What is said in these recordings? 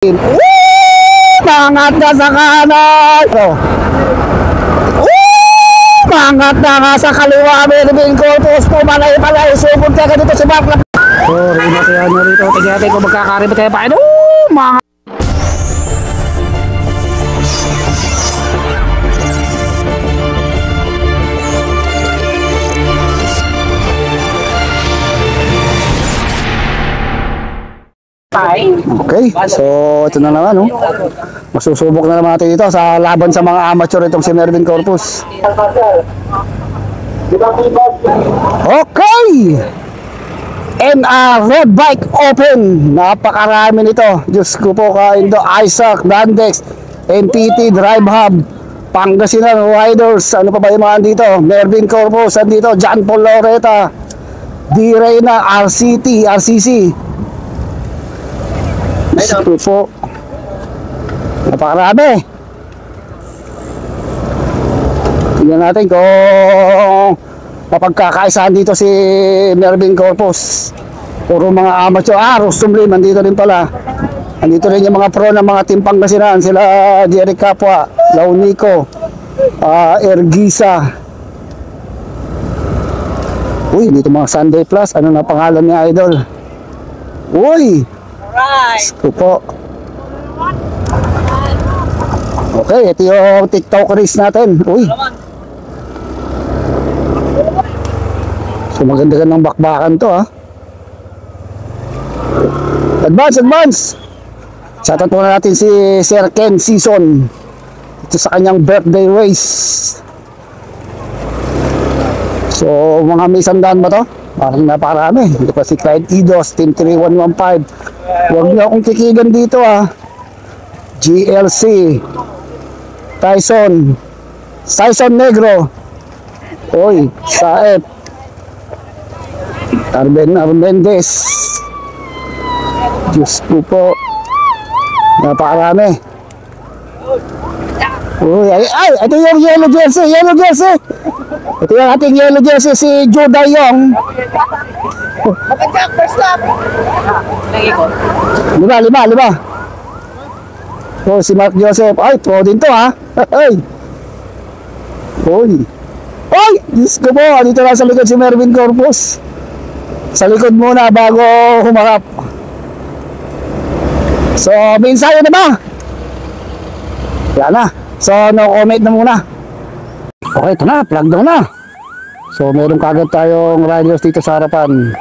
Mangat na sa kanan. Mangat na nga sa kaliwa. Mervin Corpus. Pumalay-palay. Subod ka dito si Mark. Sorry na kaya nyo rito. Tignan ko magkakaribot kayo pa. Mga okay, so ito na naman, no? Masusubok na naman natin dito sa laban sa mga amateur itong si Mervin Corpus. Okay! And road bike open. Napakarami nito. Diyos ko po, Indo Isaac, Dandex, NTT, Drive Hub, Pangasinan Riders. Ano pa ba yung mga dito? Mervin Corpus, andito, John Paul Loreta, D-Reyna, RCC. Ito po, napakarami. Tingnan natin kung mapagkakaisahan dito si Mervin Corpus. Puro mga amateur. Rustum Lim, andito rin pala. Andito rin yung mga pro ng mga Team Pangasinan. Sila Jerry Capua, Launico, Ergisa. Uy, dito mga Sunday Plus. Ano na pangalan niya, idol? Uy! Ito po. Okay, ito yung TikTok race natin. Uy. So maganda ng bakbakan to, ha. Advance. Shoutout muna natin si Sir Ken Season. Ito sa kanyang birthday race. So mga may sandaan ba to? Parang napakarami. Ito pa si Clyde Idos, Team 3115. Huwag niyo akong kikigan dito, ha. GLC Tyson Negro. Oy, Saep Armendez. Diyos ko po, napakarami. Uy, ay, ito yung yellow jersey. Ito yung ating yellow jersey, si Judah Young. First stop. Lima. Oh, si Mark Joseph. Ay, pro din to, ha. Ay. Ay, Diyos ko po. Dito lang sa likod si Mervin Corpus. Sa likod muna bago humarap. So, may ensayo na ba? Wala na. So, no comment na muna. Okay, ito na. Plug down na. So, meron kagad tayong radios dito sa harapan.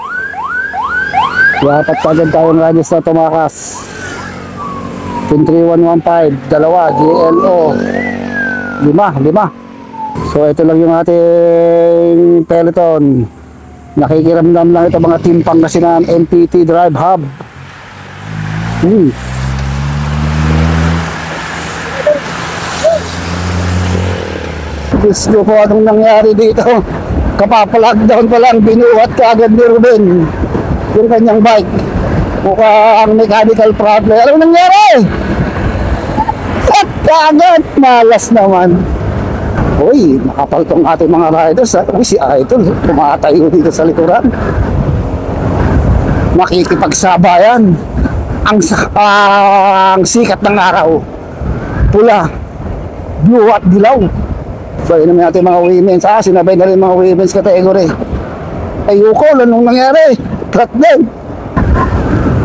Dapat kagad tayong radios na tumakas. Team 3115, dalawa, GLO, lima. So, ito lang yung ating peloton. Nakikiramdam lang ito mga Team Pangasinan, NTT, Drive Hub. Diyos ko po, anong nangyari dito? Kapapa-lockdown pa lang, binuhat ka agad ni Ruben yung kanyang bike. Mukhang mechanical problem. Anong nangyari? At agad, malas naman. Uy, makapal tong ating mga riders, ha? Uy, si Idol, tumatayo dito sa likuran. Makikipagsabayan. Ang sikat ng araw. Pula, blue at dilaw. So, yun naman natin mga women's. Sinabay na rin mga women's category. Ayoko, anong nangyari? Track din.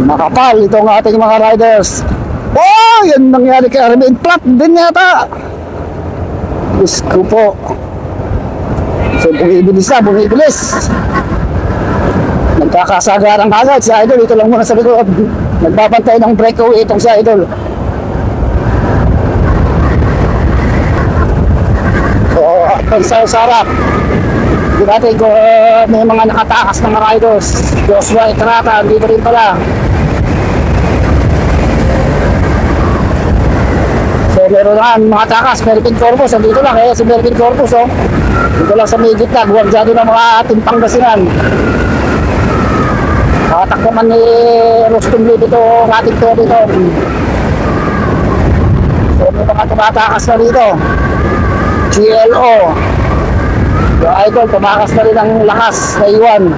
Makapal itong ating mga riders. Oh, yan nangyari kay Armin. Flat din yata. Diyos ko po. So, bumibilis. Nagkakasagaran kagad si Idol. Ito lang muna sa likod. Nagbabantay ng breakaway itong si Idol. So, sarap. Hindi natin kung may mga nakatakas ng mga riders. Joshua Etrata, dito rin pala. So, meron na mga takas. Mervin Corpus, andito lang. Si Mervin Corpus, oh. Dito lang sa may gitna. Guwardyado ng mga ating Pangasinan. Nakatakbuhan ni Rustum Lim dito ang ating peloton. So, may mga tumatakas na dito. GLO. Yung Idol, tumakas na rin ang lakas na iwan.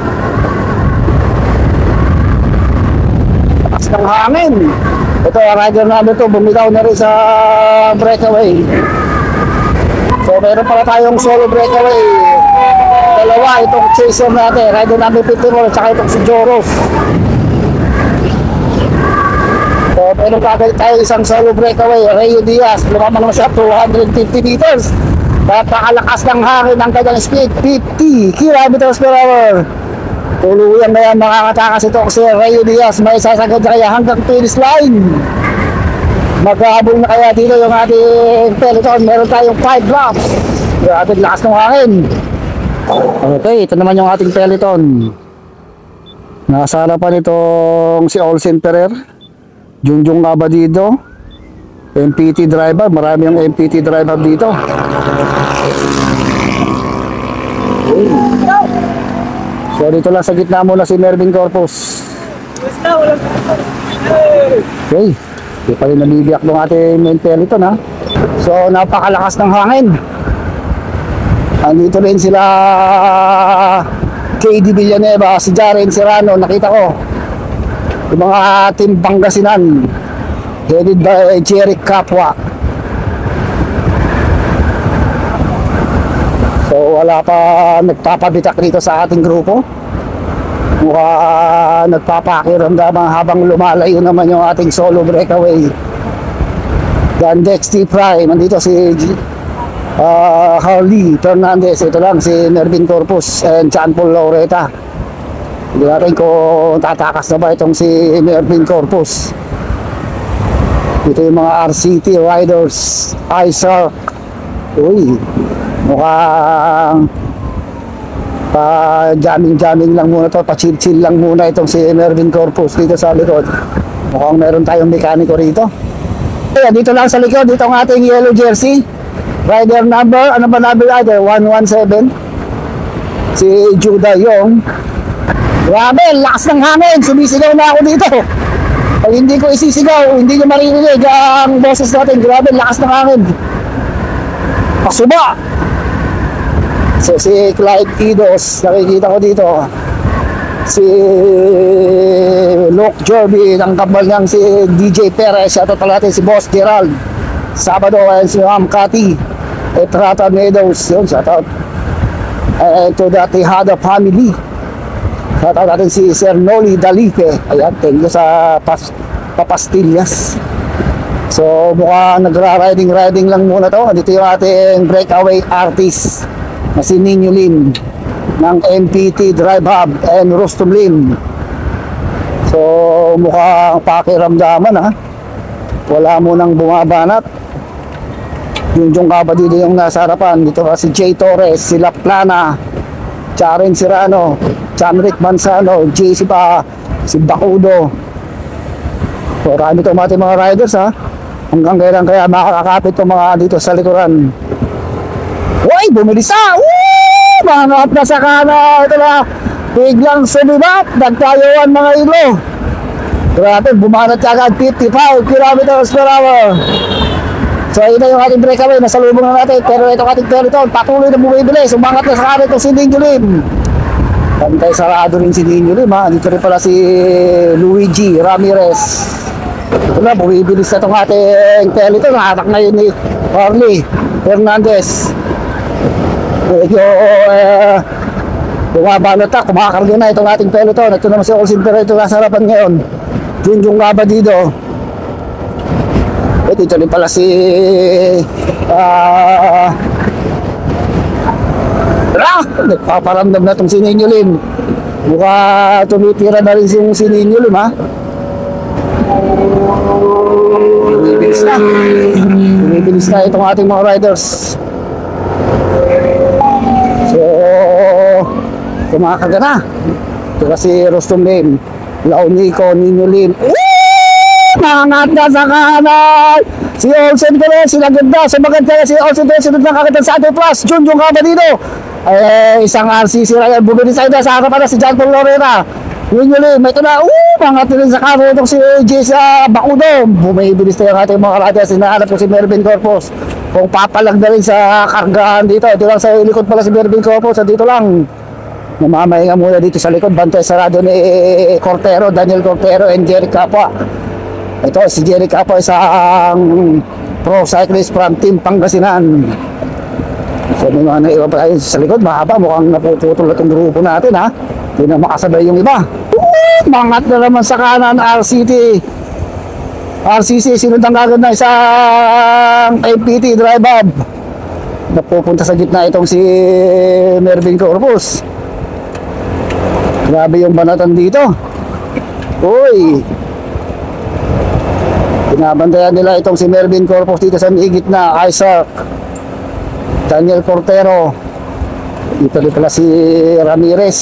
Lakas ng hangin. Ito, ang rider namin to, bumitaw na rin sa breakaway. So, meron pala tayong solo breakaway. Dalawa, itong chaser natin, rider namin 54, saka itong si Joros. So, meron tayo isang solo breakaway, Rayo Diaz, lumamang naman siya 250 meters. Napakalakas ng hangin ng kanyang speed, 50 kilometers per hour. Tuluyan na yan makakatakas itong si Rayo Diaz, may sasagad na kaya hanggang finish line. Maghahabol na kaya dito yung ating peloton, meron tayong 5 laps. Grabe lakas ng hangin. Okay, ito naman yung ating peloton. Nasa harapan itong si Olsen Ferrer, Junjung Abadido, MPT driver, marami yung MPT driver dito. So dito lang sa gitna muna si Mervin Corpus. Okay, di pa rin nabibiyak ng ating main peloton ha. So napakalakas ng hangin. Andito rin sila KD Villanueva, si Jaren Serrano, nakita ko. Yung mga team Pangasinan, headed by Jeric Capua. So wala pa nagpapabitak dito sa ating grupo. Mukha nagpapakiramdaman habang lumalayo naman yung ating solo breakaway. Gandex T Prime, nandito si Harley Fernandez, ito lang si Mervin Corpus and John Paul Laureta. Hindi natin kung tatakas na ba itong si Mervin Corpus. Ito yung mga RCT riders, iShark. Uy, mukhang jamming lang muna to, pa-chill lang muna itong si Mervin Corpus dito sa likod. Mukhang meron tayong mekaniko rito. Ayan, dito lang sa likod, dito ang ating yellow jersey. Rider number, ano ba number rider? 117. Si Judah Yong. Grabe, lakas ng hangin. Sumisigaw na ako dito. Pag hindi ko isisigaw, hindi nyo maririnig ang boses natin. Grabe, lakas ng hangin. Pasuba. So, si Clyde Idos, nakikita ko dito. Si Luke Jorby, ang kabal niyang si DJ Perez. Shoutout pala natin si Boss Gerald. Sabado, and si Ma'am Cathy Etrata Meadows. Yun, shoutout. To the Tejada family. Shoutout natin si Sir Noli Dalipe. Ayan, thank you sa papastillas. So, mukha nagra-riding lang muna to. Dito yung ating breakaway artist na si Ninyo Lim ng MPT Drive Hub and Rustum Lim. So, mukhang pakiramdaman ha. Wala mo nang bumabanat. Yung Kabadido yung nasa harapan. Dito si Jay Torres, si Laplana, Jaren Serrano, Chanrick Manzano, JC pa, si Bakudo. So, marami itong mga riders ha. Hanggang kailan kaya makakakapit itong mga dito sa likuran. Uy, bumilis na! Woo! Mangat na sa kana. Ito na, biglang sumibat. Nagtayuan mga ilo. Grabe, bumanat ka agad 55 kilometers per hour. So, yun na yung ating breakaway. Nasalubong na natin. Pero itong ating peloton, patuloy na bumibilis. Umangat na sa kana itong si Ninyo Lim. Pantay sarado rin si Ninyo Lim ha. Dito rin pala si Luigi Ramirez. Ito na, bumibilis na itong ating peloton. Hatak na yun ni Harley Fernandez. Medyo bumabalot na, kumakarga na itong ating peloton. Ito naman si Olsen Ferrer, ito nasa harapan ngayon. Junjung Abadido. Ito rin pala si nagpaparamdam na itong si Ninyo Lim. Mukha tumitira na rin si Ninyo Lim ha. Bumibilis na itong ating mga riders. So, kumakaga na. Ito si Rustum Lim, Launico, Ninyo Lim. Mangat na sa kanan. Si Olsen Ferrer, sila ganda. So maganda si Olsen Ferrer, sinunod na kagad sa ating plus. Junjung Kabadido. Isang RCC Ryan. Bumili sa ito. Sa harapan na si John Paul Laureta. Ninyo Lim. Ito na. Mangat rin sa kanan. Itong si AJ sa Bakudo. Bumibilis na yung ating mga riders. Hinahanap ko si Mervin Corpus. Kung papalag na rin sa kargahan dito. Ito lang sa likod pala si Mervin Corpus. Dito lang. Namamahinga muna dito sa likod. Bantay sarado ni Cortero, Daniel Cortero and Jeric Capua. Ito, si Jerry Capo, isang pro cyclist from Team Pangasinan. So may mga naiba pa tayo sa likod, mahaba, mukhang napututol na itong grupo natin ha. Hindi na makasabay yung iba. Mangat na naman sa kanan, RCC, sinundan kagad na isang MPT drive up. Napupunta sa gitna itong si Mervin Corpus. Grabe yung banatan dito. Uy, binabantayan nila itong si Mervin Corpus dito sa may gitna. Isaac, Daniel Cortero, dito rin pala si Ramirez,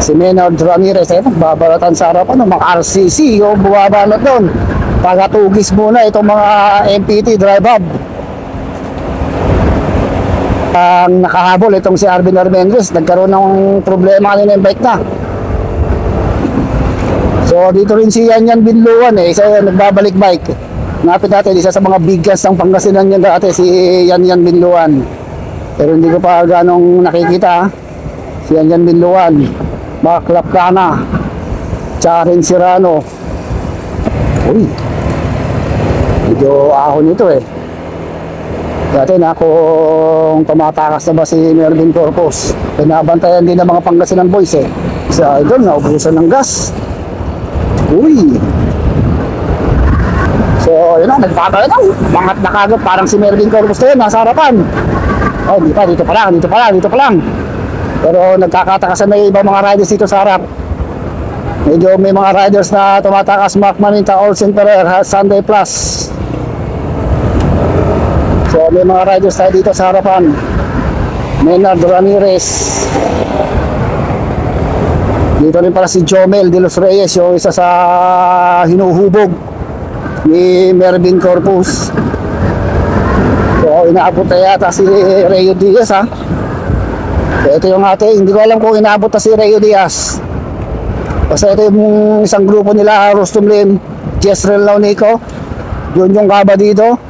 si Maynard Ramirez. Ayun, babalatan sa harapan ng mga RCC yung bumabalot doon. Tagatugis muna itong mga MPT drive up. Ang nakahabol itong si Arvin Armendez, nagkaroon ng problema kanina yung bike na. So dito rin si Yan Binluan isa yung nagbabalik bike. Napit natin, isa sa mga biggest ng Pangasinan yan dati, si Yan Binluan. Pero hindi ko pa ganong nakikita si Yan Binluan. Baklap Kana, Charin Serrano. Uy, medyo ahon ito Dati na kung tumatakas na ba si Mervin Corpus. Pinabantayan din ng mga Pangasinan boys Sa idol, naubusan ng gas. Uy. So, yun na, nagpapala na. Mangat na kagad, parang si Mervin Corpus na yun, nasa harapan. Oh, hindi pa, dito pa lang. Pero nagkakatakasan na yung ibang mga riders dito sa harap. Medyo may mga riders na tumatakas, Mark Maninta, Olsen Ferrer, Sunday Plus. So may mga riders tayo dito sa harapan. Maynard Ramirez. Dito rin pala si Jomel de los Reyes, yung isa sa hinuhubog ni Mervin Corpus. So inaabot na yata si Rayo Diaz Ito yung hindi ko alam kung inaabot na si Rayo Diaz. Kasi ito yung isang grupo nila, Rostum Lim, Jezreel Launico, yun yung kaba dito.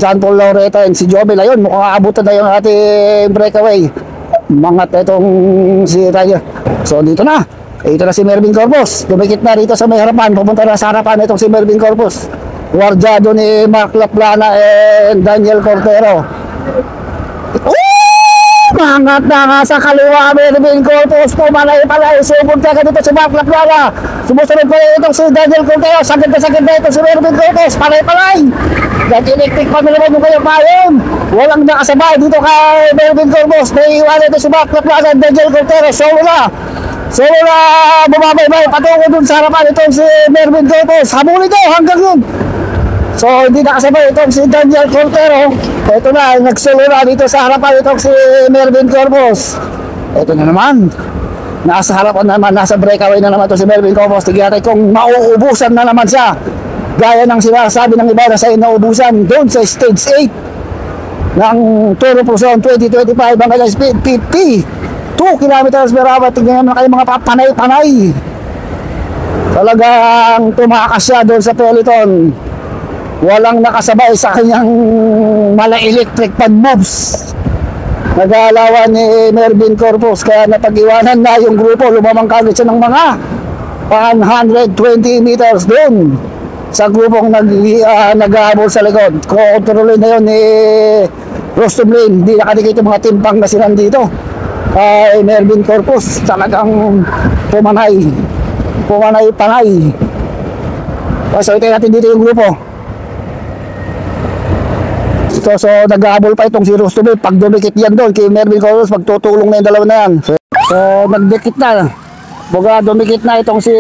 John Paul Laureta and si Jomel. Ayun, mukhang aabutan na yung ating breakaway. Mangat itong si Rayo. So dito na, ito na si Mervin Corpus. Dumikit na rito sa may harapan. Pupunta na sa harapan itong si Mervin Corpus. Guardiado ni Mark Laplana and Daniel Cortero. Mangat na nga sa kaliwa, Mervin Corpus. Pumalay, subod ka dito si Mark Laplana. Sumusunod pa itong si Daniel Cortero. Sagad na ito si Mervin Corpus. Palay. Nag-electric pa naman yung kanyang payon. Walang nakasabay dito kay Mervin Corpus. May iwanan ito si Mark Laplana at Daniel Cortero. Solo na bumabay-bay patungo dun sa harapan itong si Mervin Corpus. Habulin ito hanggang yun. So hindi nakasabay itong si Daniel Cortero. Ito na, nagsolo na dito sa harapan itong si Mervin Corpus. Ito na naman, nasa harapan naman, nasa breakaway na naman ito si Mervin Corpus. Tignan natin kung mauubusan na naman siya, gaya ng sinasabi ng iba na sa'yo nauubusan doon sa stage 8 ng Tour of Luzon 2025. Ang kanyang speed 52 kilometers per hour. Tignan naman kayo mga panay-panay. Talagang tumakas siya doon sa peloton. Walang nakasabay sa kanyang mala electric pad moves. Nag-aalawan ni Mervin Corpus, kaya napag-iwanan na yung grupo. Lumamang kagad siya ng mga 120 meters doon sa grupong nag-ahabol sa likod. Kontrolin na yun ni Rostum Lim. Hindi nakadikit yung mga Team Pangasinan dito kay Mervin Corpus. Talagang panay. So ito natin dito yung grupo. So nag-ahabol pa itong si Rostum Lim. Pag dumikit yan doon kay Mervin Corpus, magtutulong na yung dalawa na yan. So nagdikit na. Baga dumikit na itong si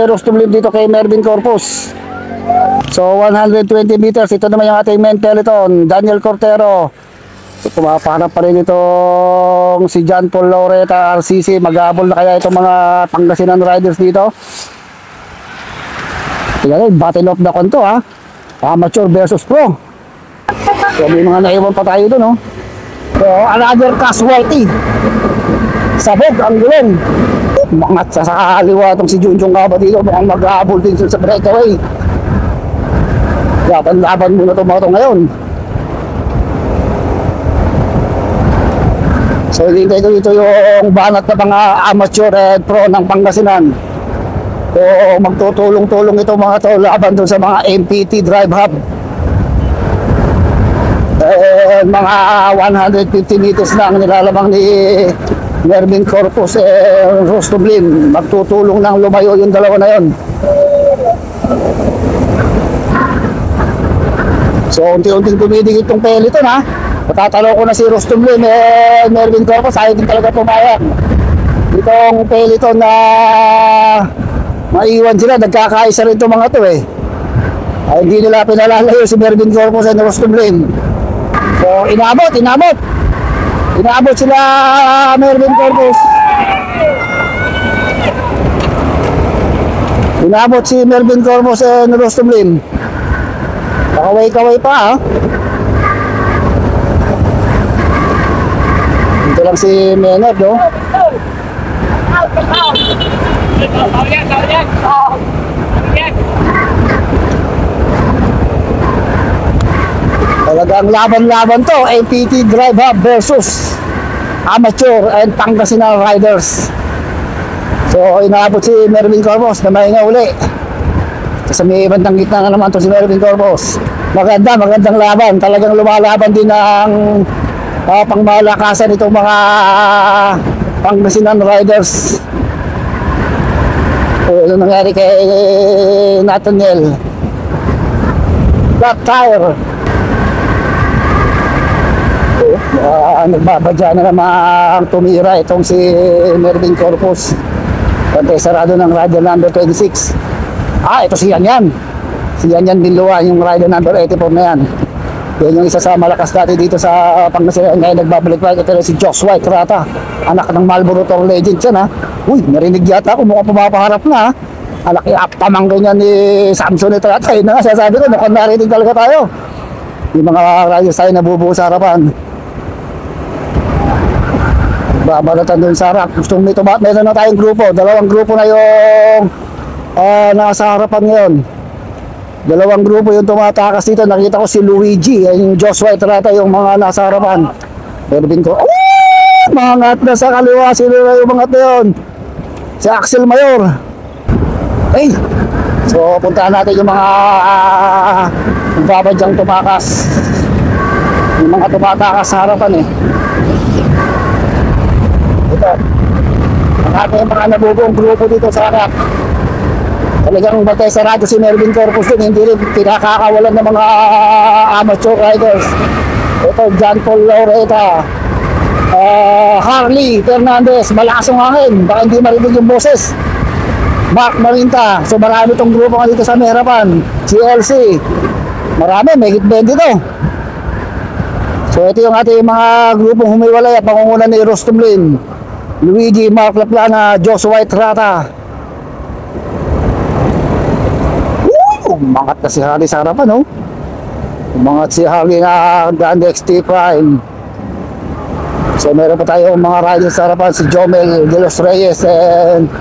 Rostum Lim dito kay Mervin Corpus. So 120 meters, ito naman yung ating main peloton. Daniel Cortero. So pumapanap pa rin itong si John Paul Laureta, RCC. Mag-ahabol na kaya itong mga Pangasinan riders dito. Tingnan, battle of the conto amateur versus pro. So may mga naiwan pa tayo doon So another casualty. Sabog ang gulong. Mangat sa kaliwa itong si Junjong Kaba dito. Mukhang mag-ahabol din sa breakaway. Laban muna itong mga ito ngayon. So hintay ko dito yung banat na mga amateur at pro ng Pangasinan. So magtutulong-tulong ito mga to laban doon sa mga MPT Drive Hub. Mga 150 meters lang nilalamang ni Mervin Corpus Rostoblim. Magtutulong ng lumayo yung dalawa na yon. So unti-unting dumidikit itong Peloton ha. Matatalo ko na si Rostoblim Mervin Corpus, ayaw din talaga pumayag. Itong Peloton na maiwan sila, nagkakaisa rin itong mga to eh. Ay, hindi nila pinalalayo si Mervin Corpus and Rostoblim. So inabot sila Mervin Corpus. Inabot si Mervin Corpus and Rostoblim. Pakaway-kaway pa ha. Dito lang si Menard no. Talagang laban-laban to, MPT Drive Hub versus amateur and Pangasinan riders. So inaabot si Mervin Corpus na mahinga uli. Sa may bandang gitna na naman to si Mervin Corpus. Magandang laban, talagang lumalaban din ang pangmalakasan itong mga Pangasinan riders. Ano nangyari kay Nathaniel? Flat tire. Nagbabadya na namang tumira itong si Mervin Corpus. Pantay sarado ng rider number 26. Ito si Yan. Si Yan Binluan, yung rider number 84 na yan. Yan yung isa sa malakas dati dito sa Pangasinan. Ngayon nagbabalik-balik. Ito si Joshua Trata, anak ng Marlboro Tour Legend yan ha. Uy, narinig yata ako, mukhang pumapaharap na ha. Anak pamangkin yan ni Samson Trata. Yun na nga, sasabi ko, mukhang narinig talaga tayo. Yung mga rider tayo nabubuo sa harapan. Babalatan doon sa harap. Gustong meron na tayong grupo. Dalawang grupo na yung nasa harapan ngayon. Dalawang grupo yung tumatakas dito. Nakita ko si Luigi, yung Joshua Trata, yung mga nasa harapan. Mervin ko, mga ngat na sa kaliwa. Sino na yung mga na yun? Si Axel Mayor. Hey! So puntahan natin yung mga babadyang tumakas. Yung mga tumatakas sa harapan eh. Ito. Ang ating mga nabubuong grupo dito sa harap. Talagang batay sa radyo si Mervin Corpus din, hindi rin pinakakawalan ng mga amateur riders. Ito, John Paul Laureta, Harley Fernandez, malakas ang hangin, baka hindi marinig yung boses. Mark Marinta, so marami itong grupo nga dito sa harapan. GLC, marami, may hit-band dito. So ito yung ating mga grupong humiwalay at pangungunan ni Rostoblim, Luigi, Mark Laplana, Joshua Trata. Umangat na si Harley sa harapan, no? Umangat si Harley na daan XT Prime. So meron pa tayo mga riders sa harapan, si Jomel de los Reyes and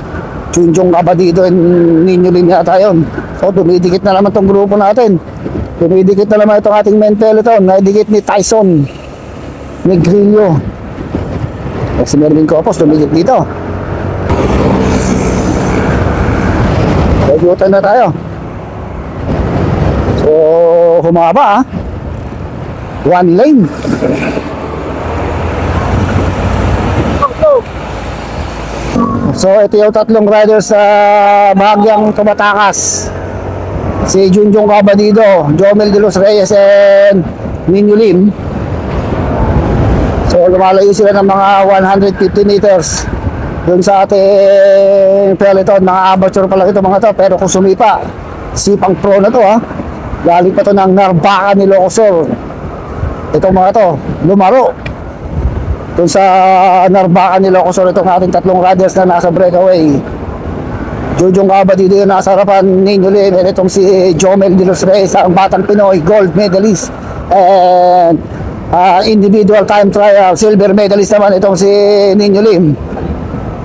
Junjong Abadido and Nino Lim yata yun. So dumidikit na naman tong grupo natin. Dumidikit na naman itong ating main peloton. Naidikit ni Tyson Negrillo. Si Mervin Corpus dumidikit dito. Rebutan na tayo. So humaba one lane. So ito yung tatlong riders sa bahagyang tumatakas. Si Junjong Abadido, Jomel de los Reyes and Nino Lim. So lumalayo sila ng mga 150 meters dun sa ating peloton. Mga amateur pa lang ito mga to, pero kung sumipa, sipang pro na to ha. Galing pa to ng Narvaca ni Locosur. Itong mga to, lumaro dun sa Narvaca ni Locosur. Itong ating tatlong riders na nasa breakaway. Junjong Abadido yung nasa harapan, Nino Lim, and itong si Jomel de los Reyes, ang batang Pinoy gold medalist and individual time trial silver medalist naman itong si Nino Lim.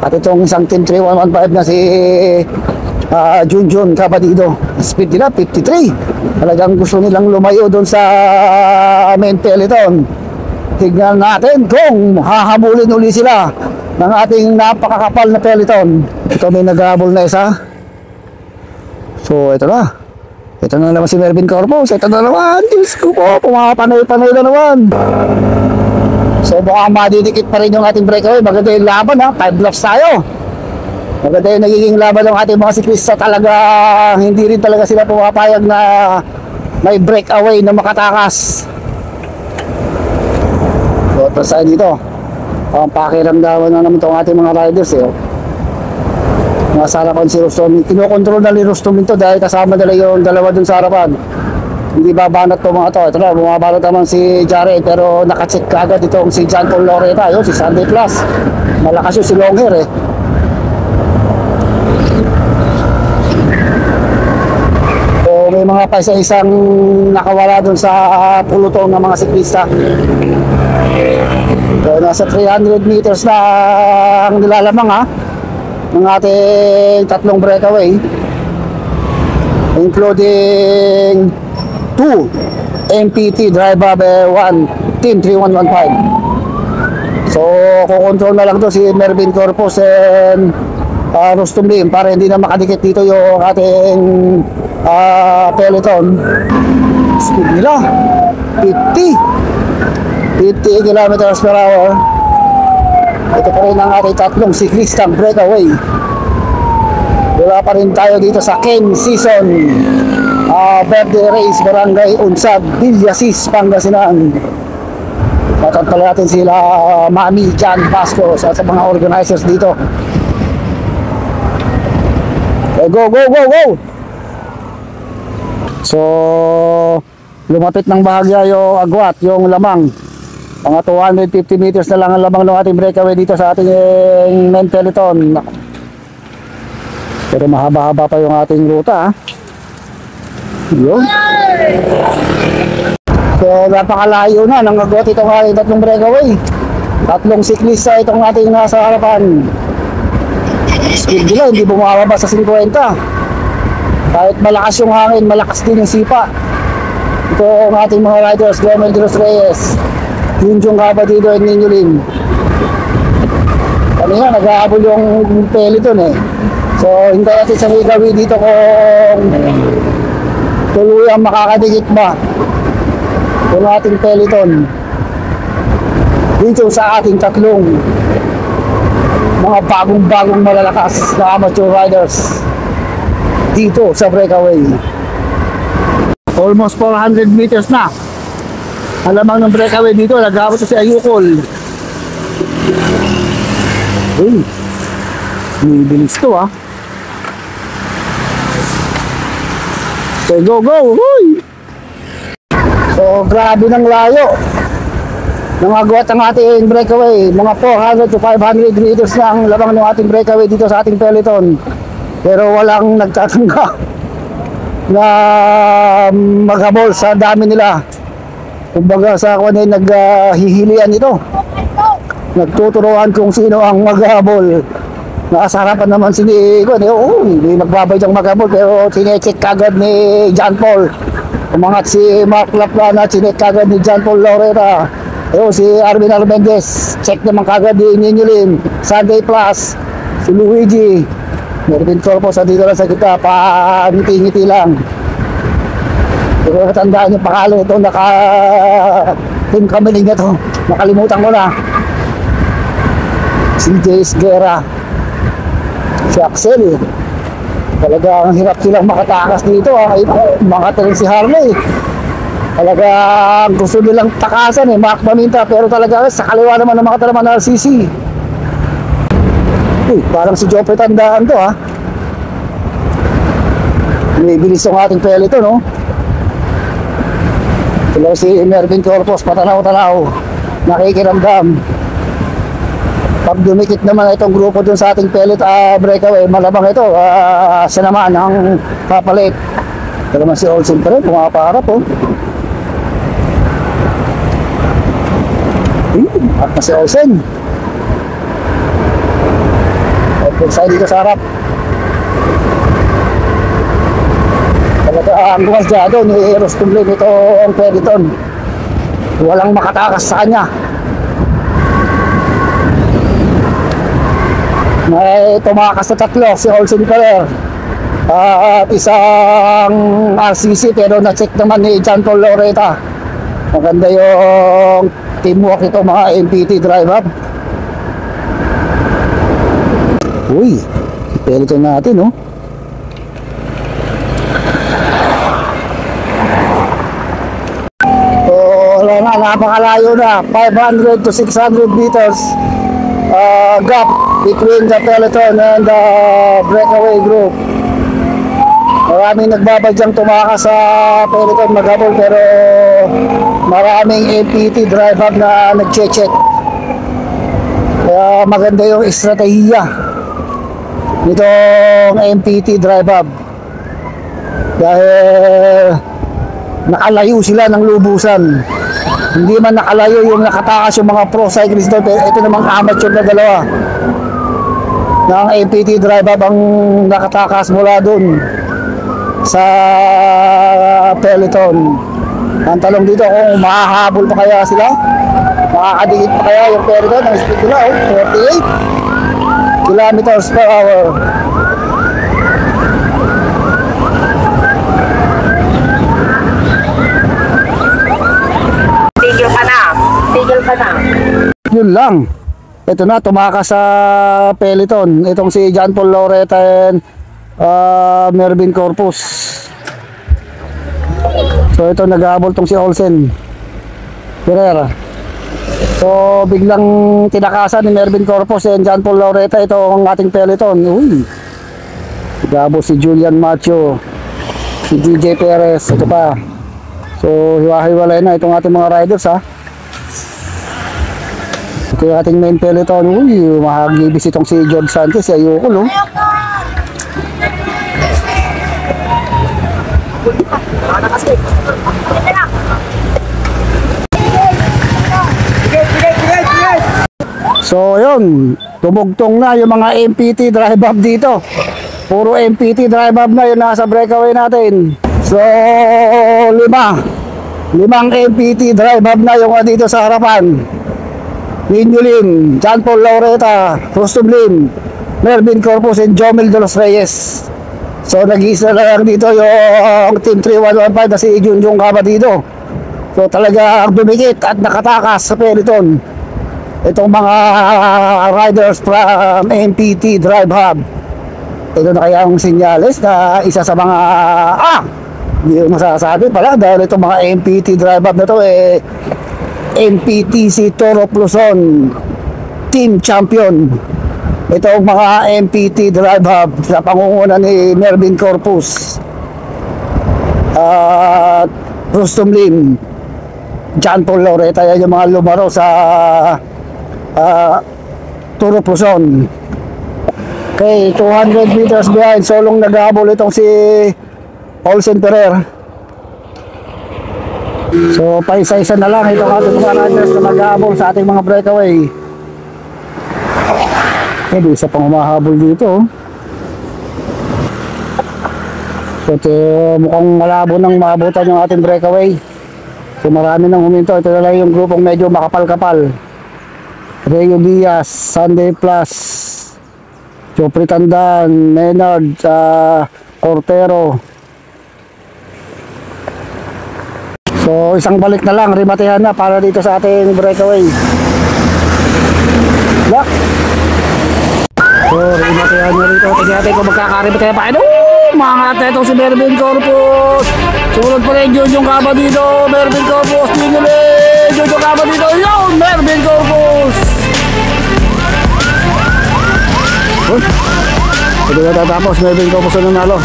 At itong isang team 3115 na si Junjong Abadido. Speed nila 53. Talagang gusto nilang lumayo doon sa main peloton. Tignan natin kung hahabulin uli sila ng ating napakakapal na peloton. Ito may naghabol na isa. So, ito na. Ito na naman si Mervin Corpus. Ito na naman. Diyos ko po. Pumapanay-panay na naman. So, baka madidikit pa rin yung ating breakaway. Maganda yung laban ha. 5 laps tayo. Maganda yung nagiging laban ng ating mga siklista. Talaga, hindi rin talaga sila pumapayag na may breakaway na makatakas. So, ito sa'yo dito. Ang pakiramdaman na naman itong ating mga riders eh. Nasa harapan si Rustom. Kinokontrol na ni Rustom ito dahil kasama nila yung dalawa dun sa harapan. Hindi babanat to mga to. Ito na, bumabanat naman si Jared pero nakacheck kagad itong si John Paul Loretta. Yun, si Sunday Plus. Malakas yun si Longhair eh. So may mga pa isa-isang nakawala dun sa pulutong ng mga siklista. So nasa 300 meters na ang nilalamang ha ng ating tatlong breakaway, including 2 MPT driver 1 team 3115. So kukontrol na lang to si Mervin Corpus and Rustom Lim para hindi na makadikit dito yung ating peloton. Speed nila 50 kilometers per hour. Ito pa rin ang ating tatlong siklistang breakaway. Wala pa rin tayo dito sa Ken Season birthday race Barangay Unsad, Villasis, Pangasinan. Tatagpala natin sila Mami John Pasco sa mga organizers dito. Okay, go, go, go, go! So lumapit ng bahagya yung agwat, yung lamang. Mga 250 meters na lang ang lamang ng ating breakaway dito sa ating main peloton. Pero mahaba-haba pa yung ating ruta ha. Yun. So napakalayo na ng agwat itong ating tatlong breakaway. Tatlong siklista itong ating nasa harapan. Speed nila hindi bumababa sa 50. Kahit malakas yung hangin, malakas din yung sipa. Ito ang ating mga riders, Gomel de los Reyes, Junjong Kabatido at Ninyulin. Kanina nag-aabol yung peloton eh. So hindi natin sa may gawin dito kung tuluyang makakadikit ba yung ating peloton dito sa ating tatlong mga bagong-bagong malalakas na amateur riders dito sa breakaway. Almost 400 meters na alamang ng breakaway dito. Nag-abot si Ayukol. Uy, bilis to ha. Okay, go, go. Uy. So grabe ng layo ng agwat ang ating breakaway. Mga 400 to 500 meters na ang lamang ng ating breakaway dito sa ating peloton. Pero walang nagtatanggap na maghabol sa dami nila. Kumbaga sa ako na naghihilian ito. Nagtuturuan kung sino ang maghabol. Nasa harapan naman si Nico. Hindi nagbabay siyang maghabol pero sinecheck kagad ni John Paul. Umangat si Mark Laplana, sinecheck kagad ni John Paul Loretta. Si Arvin Armendez, check naman kagad ni Ninyulin. Sunday Plus, si Luigi. Mervin Corpus dito lang sa kita, ngiti-ngiti lang. Pero tandaan yung pangalan ito, team kamiling na to. Nakalimutan ko na. Si Jace Guerra, si Axel. Talaga ang hirap silang makatakas dito. Makataling si Harley. Talaga gusto nilang takasan Mark Maminta. Pero talaga sa kaliwa naman ng makatalaman ng RCC. Parang si Joffrey tandaan to ha. May bilis yung ating pelito no. Sila si Mervin Corpus, patanaw-tanaw, nakikiramdam. Pag dumikit naman itong grupo dun sa ating pellet breakaway, malamang ito siya naman ang papalit. Ito naman si Olsen pa rin, pumaparap at na si Olsen. Side dito sa harap. Talaga ang gumasyado ni Rustom Lim ito ang peloton. Walang makatakas sa kanya. May tumakas na tatlo si Olsen Ferrer. At isang RCC pero na-check naman ni John Paul Loretta. Maganda yung teamwork ito mga MPT Drive Hub. Uy, ipelito natin, no? Wala na, napakalayo na. 500 to 600 meters gap between the peloton and the breakaway group. Maraming nagbabadyang tumakas sa peloton maghabol, pero maraming MPT Drive Hub na nag-check. Kaya maganda yung estratehiya nitong MPT Drive Hub. Dahil nakalayo sila ng lubusan. Hindi man nakalayo yung nakatakas yung mga pro cyclist doon, pero ito namang amateur na dalawa ng MPT Drive Hub ang nakatakas mula doon sa peloton. Ang talong dito kung mahahabol pa kaya sila, makakadikit pa kaya yung peloton. Ang speed nila 48 kilometers per hour. Tigil ka na. Yun lang. Ito na, tumakas sa peloton. Itong si John Paul Loretta and Mervin Corpus. So ito, naghahabol tong si Olsen Pereira. So biglang tinakasan ni Mervin Corpus and John Paul Loretta. Ito ang ating peloton. Uy, naghahabol si Julian Macho, si DJ Perez. Ito pa. So hiwa-hiwalay na itong ating mga riders, ha. Ito yung ating main peloton. Uy, mahagibis itong si George Santos. Ayoko, no? So yun, tumugtong na yung mga MPT Drive Hub dito. Puro MPT Drive Hub na yung nasa breakaway natin. So limang MPT Drive Hub na yung dito sa harapan. Ninyo Lim, John Paul Loretta, Rustum Lim, Mervin Corpus, and Jomel de los Reyes. So nag-iisa na lang dito yung Team 3115 na si Junjun Cabadido. So talaga dumikit at nakatakas sa peloton itong mga riders from MPT Drive Hub. Ito na kaya ang sinyales na isa sa mga hindi ko masasabi pala, dahil itong mga MPT Drive Hub na to MPTC Toro Luzon Team Champion. Itong mga MPT Drive Hub sa pangunguna ni Mervin Corpus at Rustum Lim, John Paul Loretta. Yan yung mga lumaro sa Toro Luzon. Okay, 200 meters behind, solong naghahabol itong si Olsen Pereira. So paisa-isa na lang itong ating mga riders na naghahabol sa ating mga breakaway. Pwede isa pang umahabol dito. So mukhang malabo nang maabutan yung ating breakaway. So marami nang huminto. Ito na lang yung grupong medyo makapal-kapal. Reo Diaz, Sunday Plus, Jopri Tandan, Menard, Cortero. So isang balik na lang, rimatehan na para dito sa ating breakaway. Lock. So rimatehan na rito. Tingnan natin kung magkakarimatehan pa. Mga tetong si Mervin Corpus. Sunod pa rin Junjun Cabadido. Mervin Corpus, Junjun Cabadido. Yun, Mervin Corpus. Ito na tatapos, Mervin Corpus ang nanalo.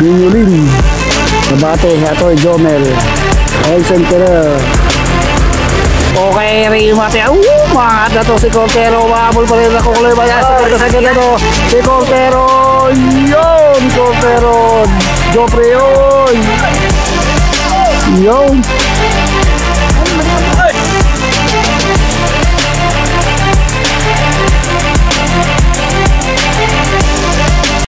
Ninyulin nabate, Atoy Jomel, Olsen Pereira. Okay, Ray Mate. Mga na to si Cortero. Mahabol pa rin ako kulay bayan. Sa ganda to si Cortero. Yun, Cortero. Jopre yun. Yun.